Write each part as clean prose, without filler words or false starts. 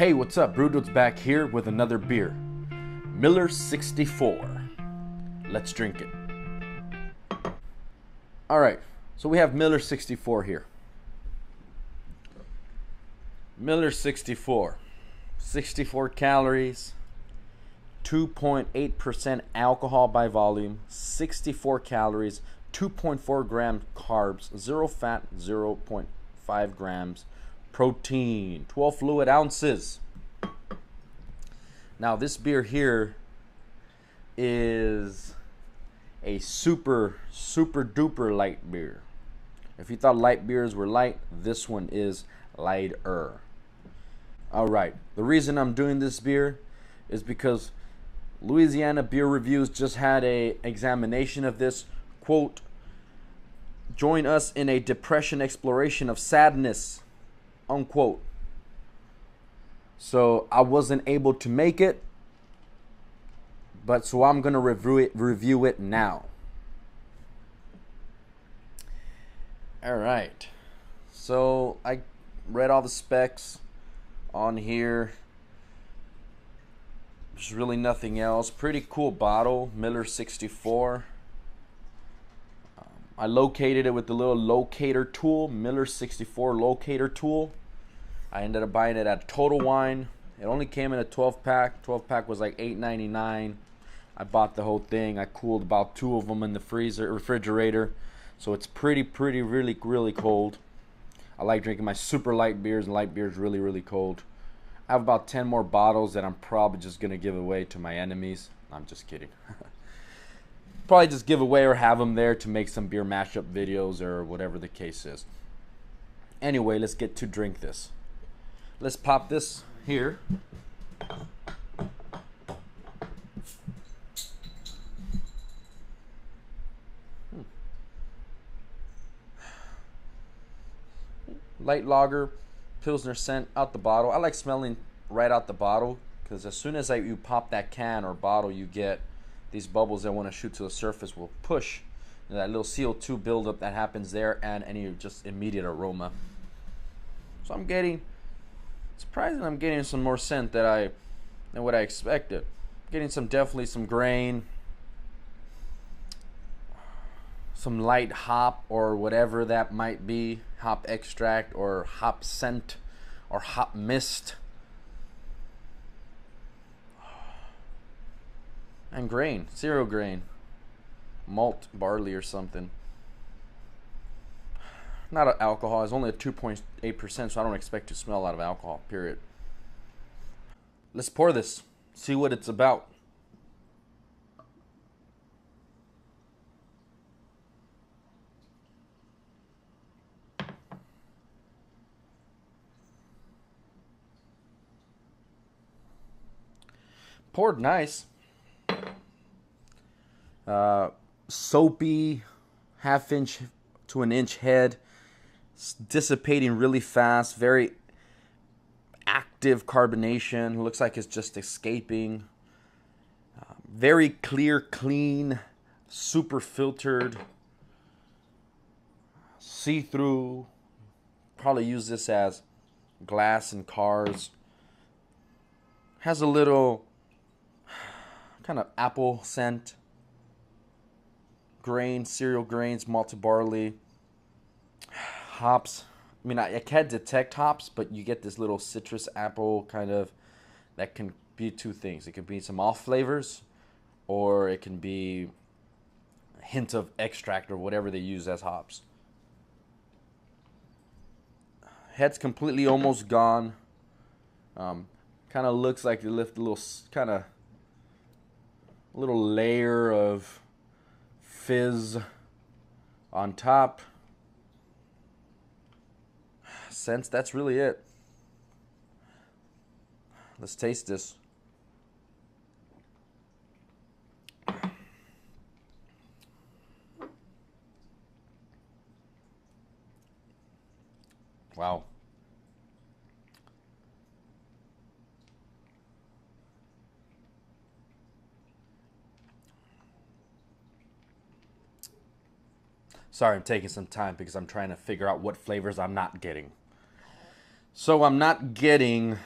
Hey, what's up? Broodood's back here with another beer. Miller 64. Let's drink it. Alright, so we have Miller 64 here. Miller 64. 64 calories. 2.8% alcohol by volume. 64 calories. 2.4 grams carbs. 0 fat. 0.5 grams protein. 12 fluid ounces. Now this beer here is a super duper light beer. If you thought light beers were light, this one is lighter. Alright, the reason I'm doing this beer is because Louisiana Beer Reviews just had a examination of this. Quote, join us in a depression exploration of sadness, unquote. So I wasn't able to make it, but so I'm gonna review it now. All right, so I read all the specs on here. There's really nothing else. Pretty cool bottle, Miller 64. I located it with the little locator tool, Miller 64 locator tool. I ended up buying it at Total Wine. It only came in a 12-pack. 12-pack was like $8.99. I bought the whole thing. I cooled about 2 of them in the refrigerator. So it's really cold. I like drinking my super light beers, and light beers really cold. I have about 10 more bottles that I'm probably just going to give away to my enemies. I'm just kidding. Probably just give away or have them there to make some beer mashup videos or whatever the case is. Anyway, let's get to drink this. Let's pop this here. Light lager, Pilsner scent out the bottle. I like smelling right out the bottle because as soon as you pop that can or bottle, you get these bubbles that want to shoot to the surface will push that little CO2 buildup that happens there and any just immediate aroma. So I'm getting, surprisingly, I'm getting some more scent than what I expected. Getting definitely some grain, some light hop or whatever that might be, hop extract or hop scent or hop mist. And grain, cereal grain, malt, barley or something. Not an alcohol, it's only a 2.8%, so I don't expect to smell a lot of alcohol, period. Let's pour this, see what it's about. Poured nice. Soapy, half-inch to an inch head. Dissipating really fast, very active carbonation. Looks like it's just escaping. Very clear, clean, super filtered, see-through. Probably use this as glass in cars. Has a little kind of apple scent. Grain, cereal grains, malted barley. Hops. I mean, I can't detect hops, but you get this little citrus apple kind of, that can be two things. It could be some off flavors, or it can be a hint of extract or whatever they use as hops. Head's completely almost gone. Kind of looks like they lift a little, little layer of fizz on top. Scents, that's really it. Let's taste this. Wow. Sorry, I'm taking some time because I'm trying to figure out what flavors I'm not getting. So I'm not getting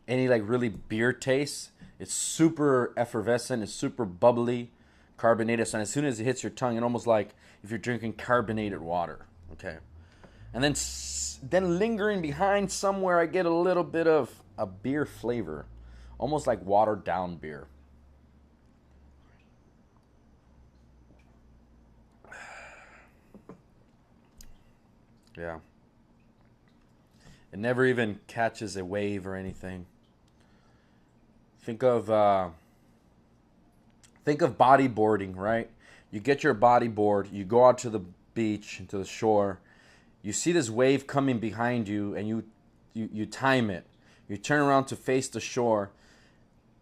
any like really beer taste. It's super effervescent. It's super bubbly, carbonated. So as soon as it hits your tongue, it almost like if you're drinking carbonated water. Okay, and then lingering behind somewhere, I get a little bit of a beer flavor, almost like watered down beer. Yeah. It never even catches a wave or anything. Think of bodyboarding, right? You get your bodyboard, you go out to the beach, to the shore, you see this wave coming behind you, and you time it. You turn around to face the shore,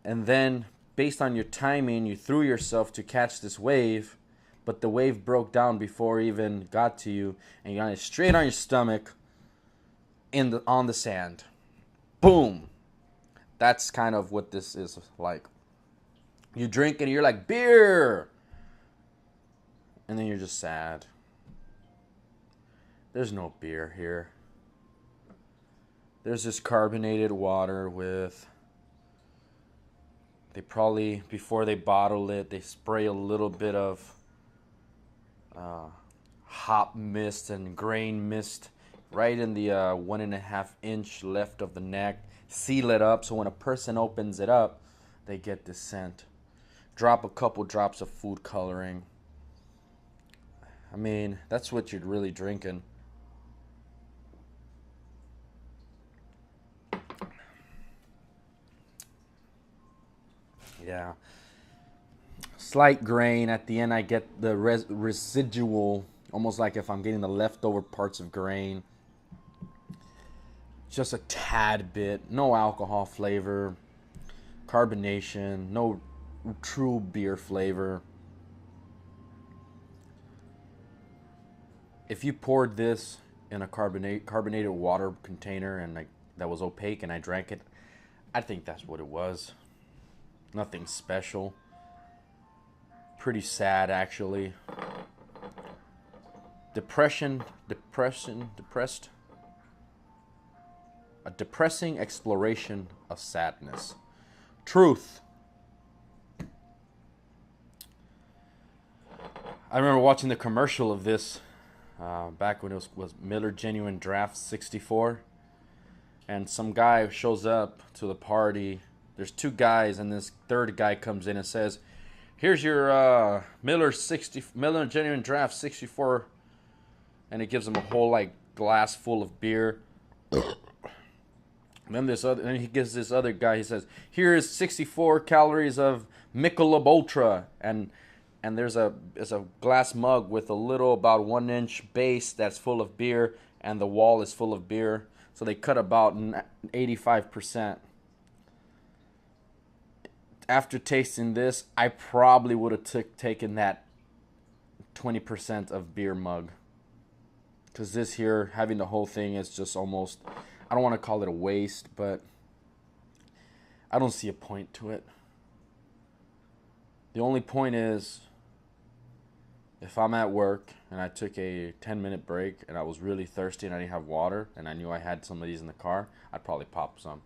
and then based on your timing, you threw yourself to catch this wave, but the wave broke down before it even got to you, and you got it straight on your stomach on the sand. Boom. That's kind of what this is like. You drink and you're like, beer, and then you're just sad. There's no beer here. There's this carbonated water with, they probably, before they bottle it, they spray a little bit of hop mist and grain mist right in the 1.5 inch left of the neck. Seal it up so when a person opens it up, they get this scent. Drop a couple drops of food coloring. I mean, that's what you're really drinking. Yeah. Slight grain. At the end, I get the residual, almost like if I'm getting the leftover parts of grain. Just a tad bit. No alcohol flavor. Carbonation. No true beer flavor. If you poured this in a carbonated water container and that was opaque and I drank it, I think that's what it was. Nothing special. Pretty sad, actually. Depressed. A depressing exploration of sadness. Truth. I remember watching the commercial of this back when it was Miller Genuine Draft 64. And some guy shows up to the party. There's two guys, and this third guy comes in and says, "Here's your Miller Genuine Draft 64," and it gives him a whole like glass full of beer. And then he gives this other guy. He says, "Here is 64 calories of Michelob Ultra," and there's a glass mug with a little about 1 inch base that's full of beer, and the wall is full of beer. So they cut about 85%. After tasting this, I probably would have taken that 20% of beer mug. Because this here, having the whole thing is just almost, I don't want to call it a waste, but I don't see a point to it. The only point is, if I'm at work and I took a 10-minute break and I was really thirsty and I didn't have water and I knew I had some of these in the car, I'd probably pop some.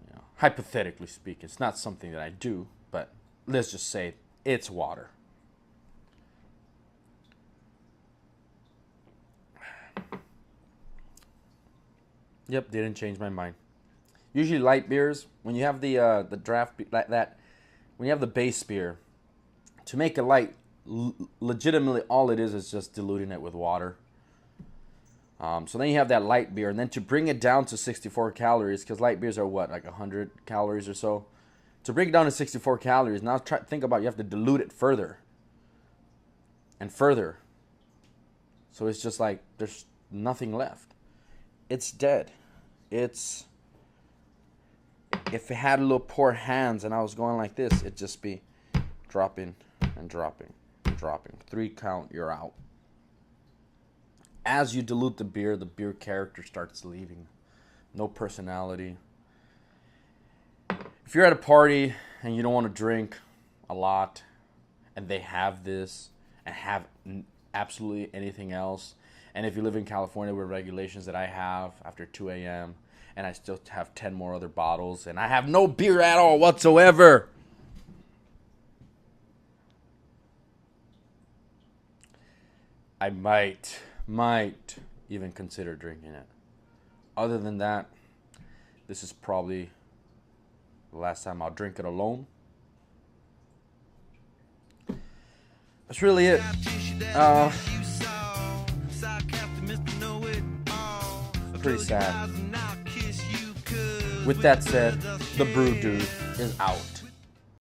You know, hypothetically speaking, it's not something that I do, but let's just say it's water. Yep, didn't change my mind. Usually light beers, when you have the draft like that, when you have the base beer, to make it light, legitimately all it is just diluting it with water. So then you have that light beer, and then to bring it down to 64 calories, because light beers are what, like 100 calories or so. To bring it down to 64 calories, now think about, you have to dilute it further and further. So it's just like there's nothing left. It's dead. If it had little poor hands and I was going like this, it'd just be dropping and dropping and dropping. 3 count, you're out. As you dilute the beer character starts leaving. No personality. If you're at a party and you don't want to drink a lot, and they have this and have absolutely anything else, And if you live in California with regulations that I have after 2 a.m., and I still have 10 more other bottles, and I have no beer at all whatsoever, I might even consider drinking it. Other than that, this is probably the last time I'll drink it alone. That's really it. Pretty sad. With that said, the Brew Dude is out.